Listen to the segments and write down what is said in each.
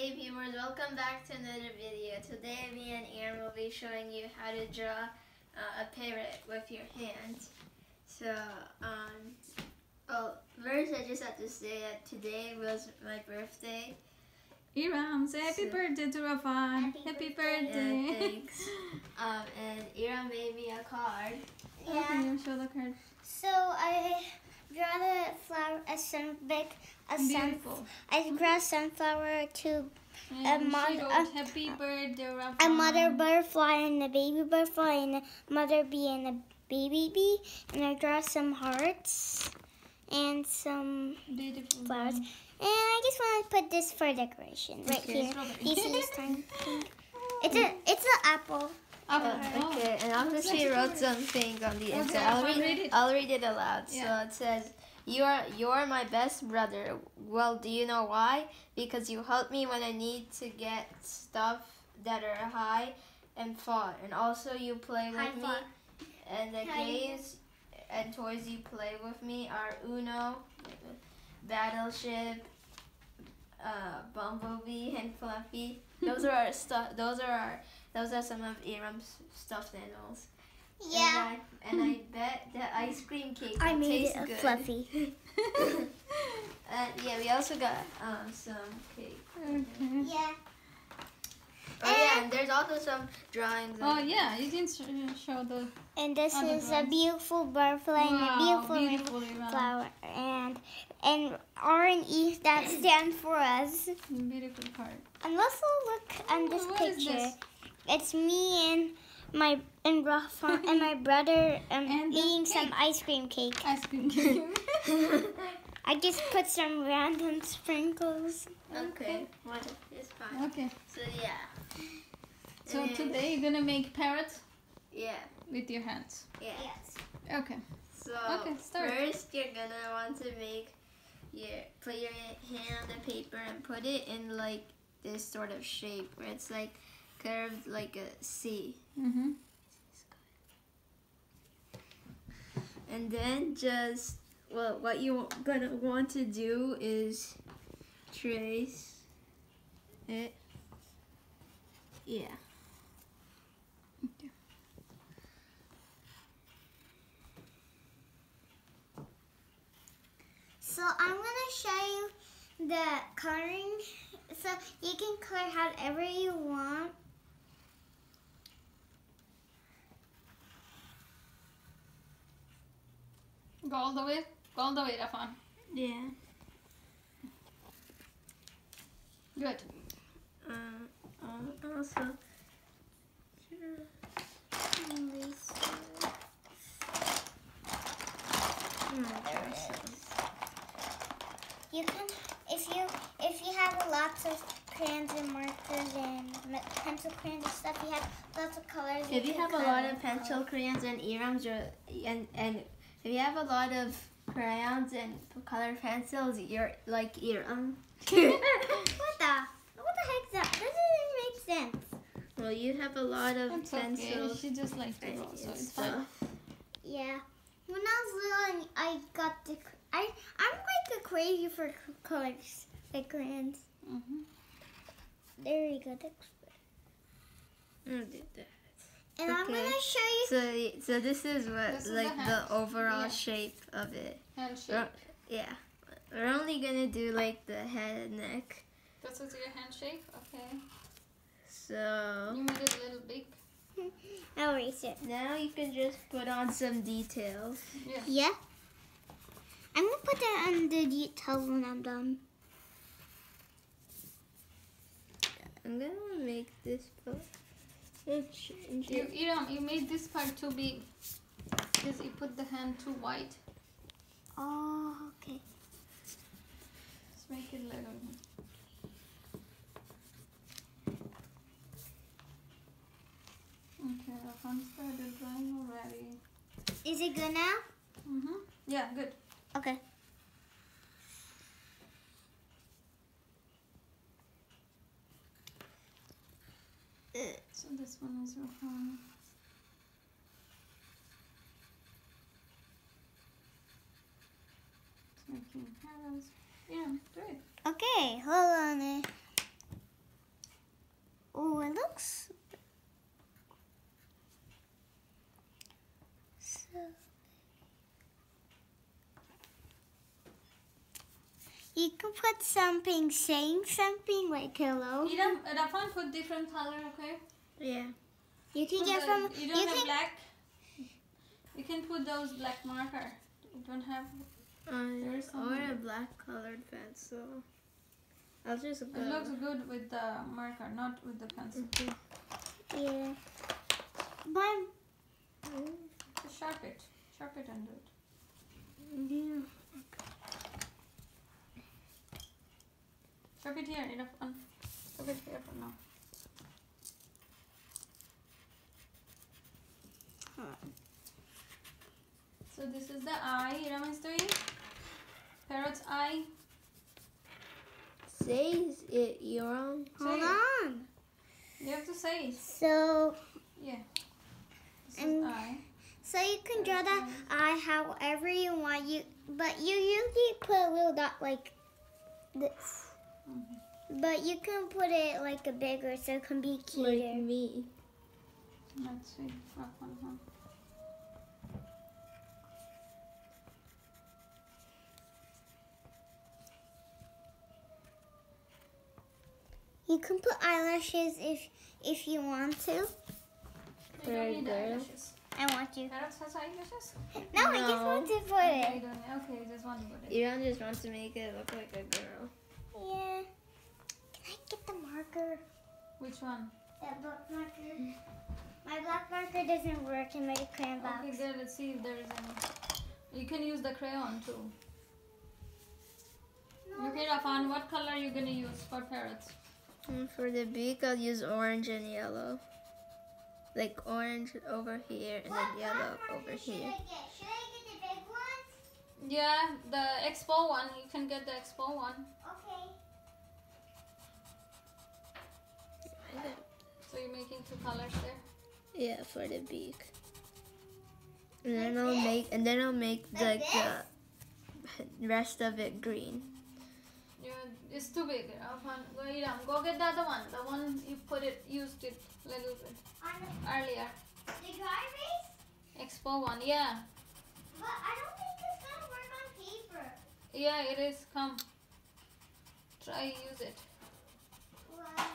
Hey viewers, welcome back to another video. Today me and Aaron will be showing you how to draw a parrot with your hands. So, first I just have to say that today was my birthday. Iram, say happy birthday to Rafan. Happy birthday. Yeah, thanks. And Aaron made me a card. Yeah. Okay, you show the card. So I draw the flower, I draw a sunflower to a happy birthday, Rafan. A mother butterfly and a baby butterfly and a mother bee and a baby bee, and I draw some hearts and some beautiful flowers. And I just want to put this for decoration right here. You see this tiny thing? It's an apple. Okay, and after she wrote something on the inside, I'll read it aloud. Yeah. So it says, "You're my best brother. Well, do you know why? Because you help me when I need to get stuff that are high and far, and also you play with me. And the games and toys you play with me are Uno, Battleship, Bumblebee, and Fluffy. Those are our stuff. Those are some of Aram's stuffed animals. Yeah. And I bet the ice cream cake I made tastes it good. fluffy. Yeah, we also got some cake. Okay. Yeah. Oh yeah, and there's also some drawings. Oh yeah, you didn't show the. And this other is drawings. a beautiful butterfly and a beautiful flower, and R and E that stand for us. Beautiful card. And also look on this What picture. is this? It's me and Rafa and my brother And eating the some ice cream cake. Ice cream cake. I just put some random sprinkles. Okay, it's fine. Okay. So yeah. So And today you're gonna make parrots yeah. with your hands. Yeah. Yes. Okay. So Okay, start. first you're gonna want to put your hand on the paper and put it in like this sort of shape where it's like curved like a C. Mhm. And then what you're gonna want to do is trace it. Yeah. Okay. So I'm gonna show you the coloring. So you can color however you want. Go all the way. Go all the way, Rafan. Yeah. Good. Also. You can, if you have lots of crayons and markers and pencil crayons and stuff, you have lots of colors. If you have a lot of pencil crayons and earrings, and if you have a lot of crayons and colored pencils, you're like Iram. What the heck is that? That doesn't make sense. Well, you have a lot of That's pencils. okay. She just likes to draw, so it's fine. Yeah. When I was little, I got I'm like a crazy for colors, like crayons. Mhm. There you go. That's I'll do that. And I'm Okay. gonna show you. So this is what This is like the the hand. overall Yeah. shape of it. Hand shape. Yeah. We're only gonna do like the head and neck. This is your hand shape. Okay. So You made it a little big. I'll erase it. now you can just put on some details. Yeah. Yeah. I'm gonna put that on the details when I'm done. I'm gonna make this part. Change You, it. Iram, you made this part too big because you put the hand too wide. Oh, okay. Let's make it little. Okay, Rafan started drawing already. Is it good now? Mhm. Yeah, good. Okay. So this one is Rafan. Making arrows. Yeah, do it. Okay, hold on. you can put something saying something like hello. Rafan, put different color, okay? Yeah. You can Put get from. you don't have black. You can put those black marker. You don't have. Or a black colored pencil. I'll just go. It looks good with the marker, not with the pencil. Yeah. But Just sharp it and do it. yeah. Sharp it here, enough. Sharp it here for now. So this is the eye Iram is doing. Parrot's eye. Says it, Yoram. Hold on. You have to say it. So. Yeah. This is eye. So you can draw the eye however you want. But you usually put a little dot like this. But you can put it like a bigger so it can be cuter. Like me. Let's see. You can put eyelashes if you want to. You don't need eyelashes. I want you. Parrot has eyelashes? No, I just want to put Okay, it. you just want to put it. Yoram just wants to make it look like a girl. Yeah. Can I get the marker? Which one? That black marker. My black marker doesn't work in my crayon box. Okay, good. Let's see if there is any. You can use the crayon too. Okay, Rafan, what color are you going to use for parrots? For the beak, I'll use orange and yellow. Like orange over here and then yellow over here. Should I get the big ones? Yeah, the Expo one. You can get the Expo one. Okay. So you're making two colors there. Yeah, for the beak. And then I'll make like the rest of it green. Yeah, it's too big. Rafan, go Iram, go get the other one. The one you used it a little bit earlier. The dry erase? Expo one, yeah. But I don't think it's gonna work on paper. Yeah, it is. Come. Try use it. What?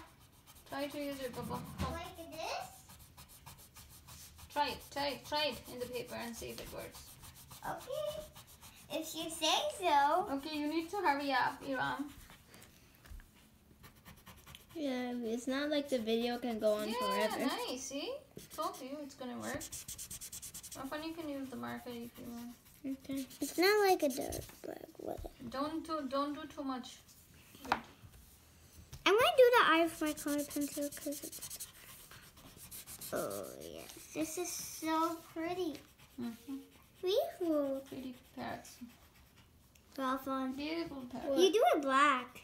Try to use it, Papa. Come. Like this? Try it in the paper and see if it works. Okay. If you say so. Okay, you need to hurry up, Iram. Yeah, it's not like the video can go on forever. Yeah, nice. See? Told you it's gonna work. Often you can use the marker if you want. Okay. It's not like a dark black. Whatever. Don't do too much. I'm gonna do the eye with my colored pencil because it's. Oh yes, this is so pretty. Beautiful. Pretty parrots. Rafan. Beautiful parrots. You do it black.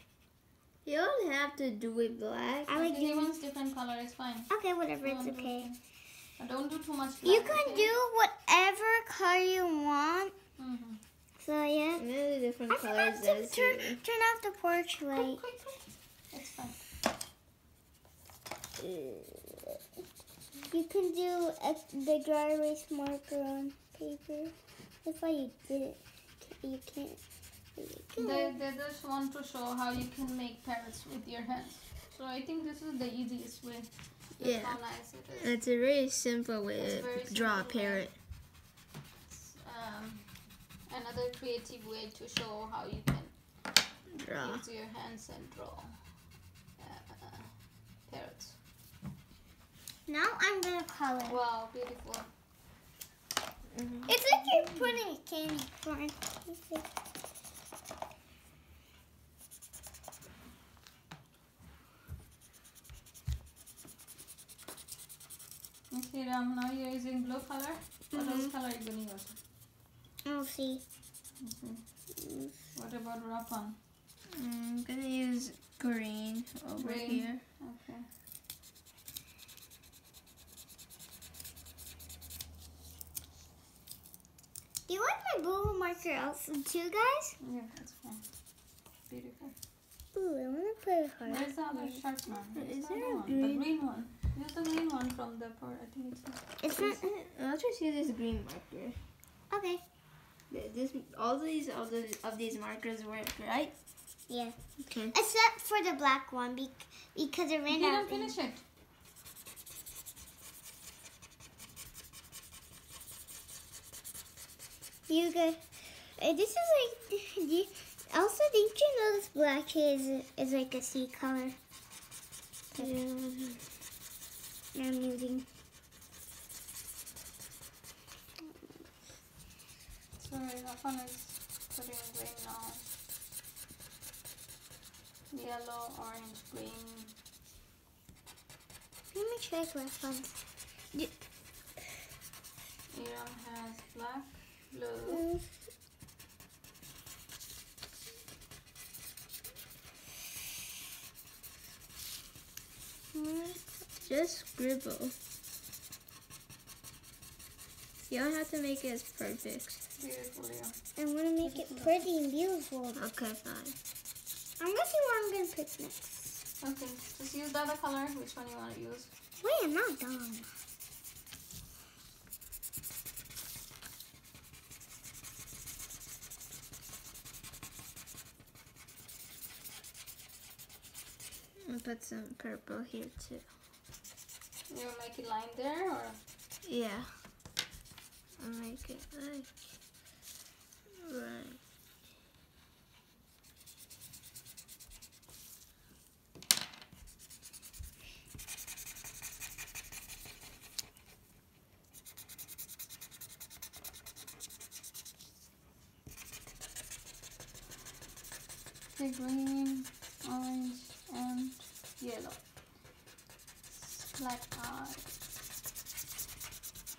You don't have to do it black. I like Okay, he you. wants different color. It's fine. Okay, whatever. It's okay. Don't do too much. Black, You can okay? do whatever color you want. So yeah. And then the different I colors forgot to as turn off the porch light. Quick. It's fine. You can do the dry erase marker on paper. That's why you did it. You can't. They just want to show how you can make parrots with your hands. So I think this is the easiest way. Yeah. How nice it is. It's a very simple way It's to very draw a simple way. parrot. It's, another creative way to show how you can Draw. use your hands and draw parrots. Now I'm gonna color. Wow, beautiful. It's like you're putting a candy corn. Okay, Ram, now you're using blue color. What else color are you going to use? I'll see. What about Rafan? I'm gonna use green over Green. here. Okay. Do you like my blue marker also too, guys? Yeah, that's fine. Beautiful. Ooh, I want to put it hard. Where's the other sharp one? Where's Is the there other a one? green? The green one. Use the green one from the part. I think it's It's not. I'll just use this green marker. Okay. All of these markers work, right? Yeah. Okay. Except for the black one because it ran out. Finish it. You go. This is like. Also, didn't you know this black is like a sea color? Yeah. I'm using. Sorry, Rafan is putting green now. Yellow, orange, green. Let me check which ones. Iram has black, blue. Just scribble. You don't have to make it perfect. Beautiful, yeah. I want to make it pretty and beautiful. Okay, fine. I'm gonna see what I'm gonna pick next. Okay, just use the other color. Which one you want to use? Wait, I'm not done. I'll put some purple here too. You will make a line there, or? Yeah. I'll make it like right. Okay, green, orange, and yellow. Black eye.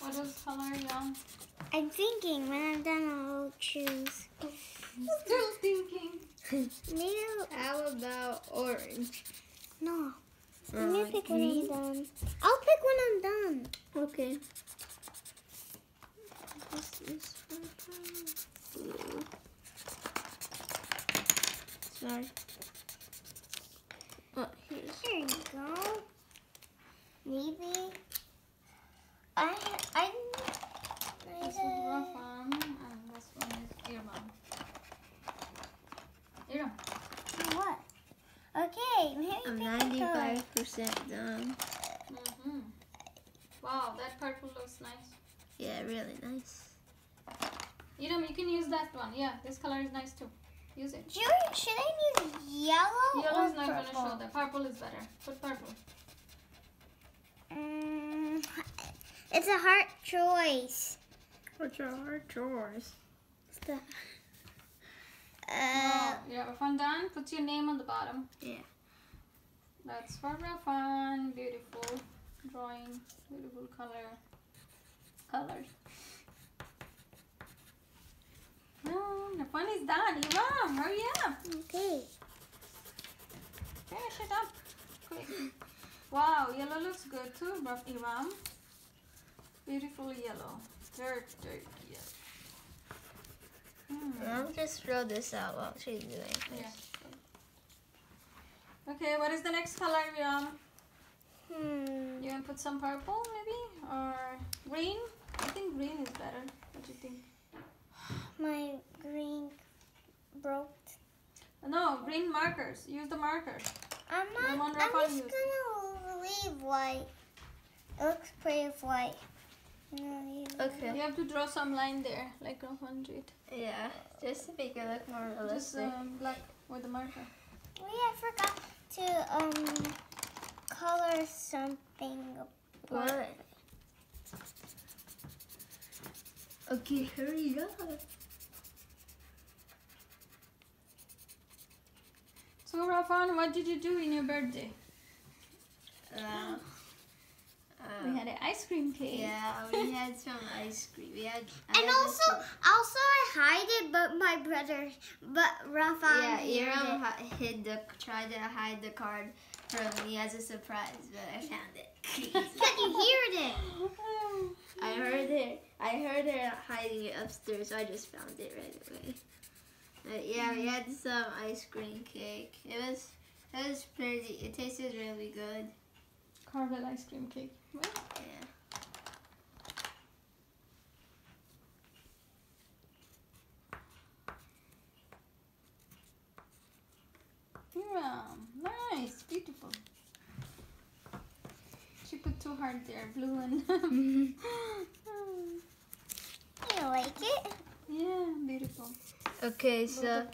What else color, yeah? I'm thinking when I'm done, I'll choose. Still thinking. Maybe How about orange? no. Or Let me like pick green? when I'm done. I'll pick when I'm done. Okay. This is blue. Sorry. Oh, here's. Here you go. Maybe. This is Rafan, and this one is Iram. Iram. What? Okay, maybe I'm pick a color. 95% done. Wow, that purple looks nice. Yeah, really nice. Iram, you can use that one. Yeah, this color is nice too. Use it. Should I use yellow Yellow or is not going to purple? show. The purple is better. Put purple. It's a hard choice. What's your hard choice? It's the, Yeah, Rafan done. Put your name on the bottom. Yeah. That's for Rafan. Beautiful drawing. Beautiful colors. No, Rafan is done. Iram, hurry up. okay. Finish it up. Quick. Wow, yellow looks good too, Iram. Beautiful yellow. Very yellow. I'll just throw this out while she's doing this. Yeah. Okay, what is the next color, Iram? You want to put some purple maybe? Or green? I think green is better. What do you think? My green broke. No, green markers. Use the markers. I'm Lemon just Rafan use. gonna leave white. It looks pretty with white. Okay. You have to draw some line there, like Rafan did. Yeah, just to make it look more Just realistic. black with the marker. Oh yeah, I forgot to color something. What? Okay, hurry up. So Rafan, what did you do in your birthday? We had an ice cream cake. Yeah, we had some ice cream. And also I hide it, but Rafa tried to hide the card from me as a surprise, but I found it. Can you hear it? I heard her hiding it upstairs, so I just found it right away. But yeah, we had some ice cream cake. It was pretty. It tasted really good. Caramel ice cream cake. Right? Yeah. too hard there, blue and... You like it? Yeah, beautiful. Okay, so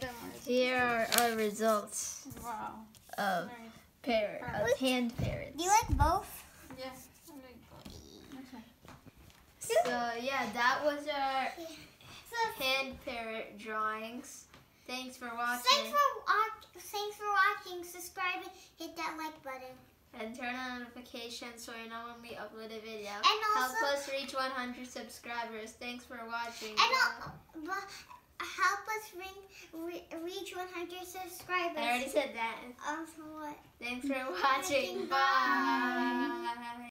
here are our results Wow. of Nice. parrot, of hand parrots. Do you like both? Yeah, I like both. Okay. So yeah, that was our hand parrot drawings. Thanks for watching. Thanks for watching. Subscribe and hit that like button. And turn on notifications so you know when we upload a video. And also, help us reach 100 subscribers. Thanks for watching. And help us reach 100 subscribers. I already said that. So what? Thanks for watching. Bye.